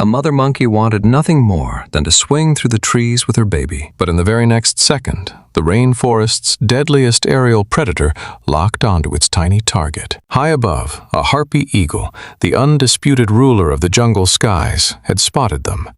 A mother monkey wanted nothing more than to swing through the trees with her baby. But in the very next second, the rainforest's deadliest aerial predator locked onto its tiny target. High above, a harpy eagle, the undisputed ruler of the jungle skies, had spotted them.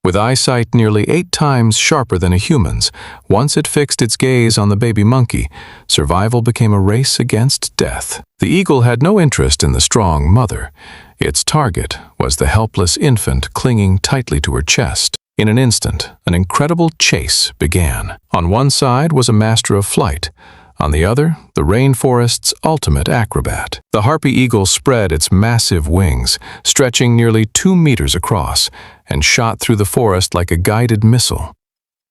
With eyesight nearly 8 times sharper than a human's, once it fixed its gaze on the baby monkey, survival became a race against death. The eagle had no interest in the strong mother. Its target was the helpless infant clinging tightly to her chest. In an instant, an incredible chase began. On one side was a master of flight. On the other, the rainforest's ultimate acrobat. The harpy eagle spread its massive wings, stretching nearly 2 meters across, and shot through the forest like a guided missile.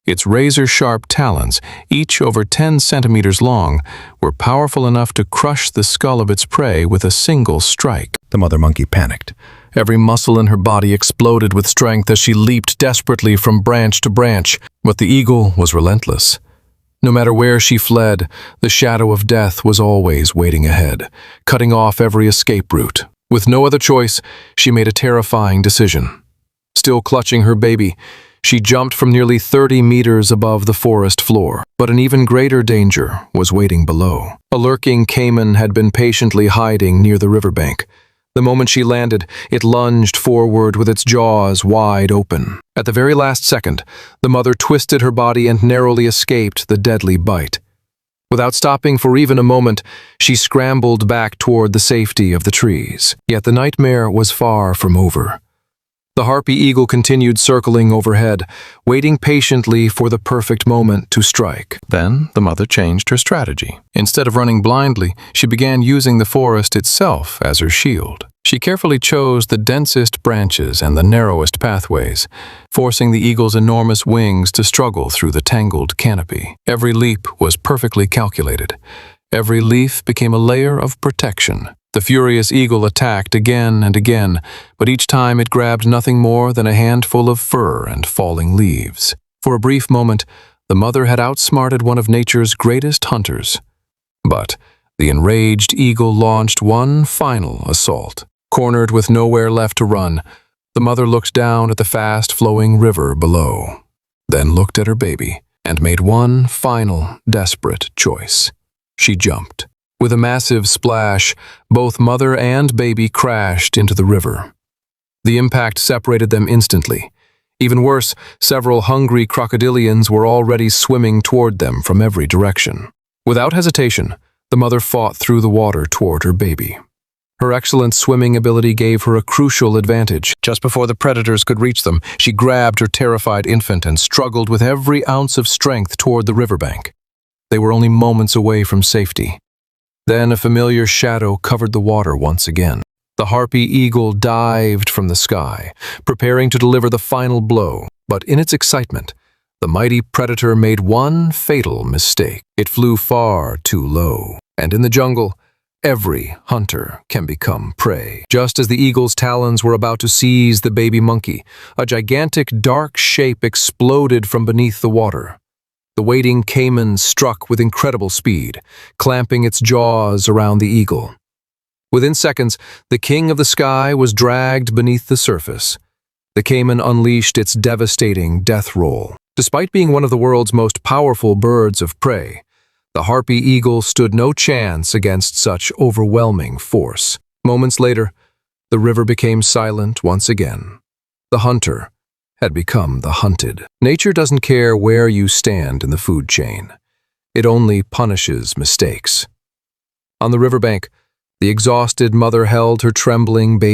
Its razor-sharp talons, each over 10 centimeters long, were powerful enough to crush the skull of its prey with a single strike. The mother monkey panicked. Every muscle in her body exploded with strength as she leaped desperately from branch to branch, but the eagle was relentless. No matter where she fled, the shadow of death was always waiting ahead, cutting off every escape route. With no other choice, she made a terrifying decision. Still clutching her baby, she jumped from nearly 30 meters above the forest floor. But an even greater danger was waiting below. A lurking caiman had been patiently hiding near the riverbank. The moment she landed, it lunged forward with its jaws wide open. At the very last second, the mother twisted her body and narrowly escaped the deadly bite. Without stopping for even a moment, she scrambled back toward the safety of the trees. Yet the nightmare was far from over. The harpy eagle continued circling overhead, waiting patiently for the perfect moment to strike. Then the mother changed her strategy. Instead of running blindly, she began using the forest itself as her shield. She carefully chose the densest branches and the narrowest pathways, forcing the eagle's enormous wings to struggle through the tangled canopy. Every leap was perfectly calculated. Every leaf became a layer of protection. The furious eagle attacked again and again, but each time it grabbed nothing more than a handful of fur and falling leaves. For a brief moment, the mother had outsmarted one of nature's greatest hunters. But the enraged eagle launched one final assault. Cornered with nowhere left to run, the mother looked down at the fast-flowing river below, then looked at her baby and made one final, desperate choice. She jumped. With a massive splash, both mother and baby crashed into the river. The impact separated them instantly. Even worse, several hungry crocodilians were already swimming toward them from every direction. Without hesitation, the mother fought through the water toward her baby. Her excellent swimming ability gave her a crucial advantage. Just before the predators could reach them, she grabbed her terrified infant and struggled with every ounce of strength toward the riverbank. They were only moments away from safety. Then a familiar shadow covered the water once again. The harpy eagle dived from the sky, preparing to deliver the final blow. But in its excitement, the mighty predator made one fatal mistake. It flew far too low. And in the jungle, every hunter can become prey. Just as the eagle's talons were about to seize the baby monkey, a gigantic dark shape exploded from beneath the water. The waiting caiman struck with incredible speed, clamping its jaws around the eagle. Within seconds, the king of the sky was dragged beneath the surface. The caiman unleashed its devastating death roll. Despite being one of the world's most powerful birds of prey, the harpy eagle stood no chance against such overwhelming force. Moments later, the river became silent once again. The hunter had become the hunted. Nature doesn't care where you stand in the food chain. It only punishes mistakes. On the riverbank, the exhausted mother held her trembling baby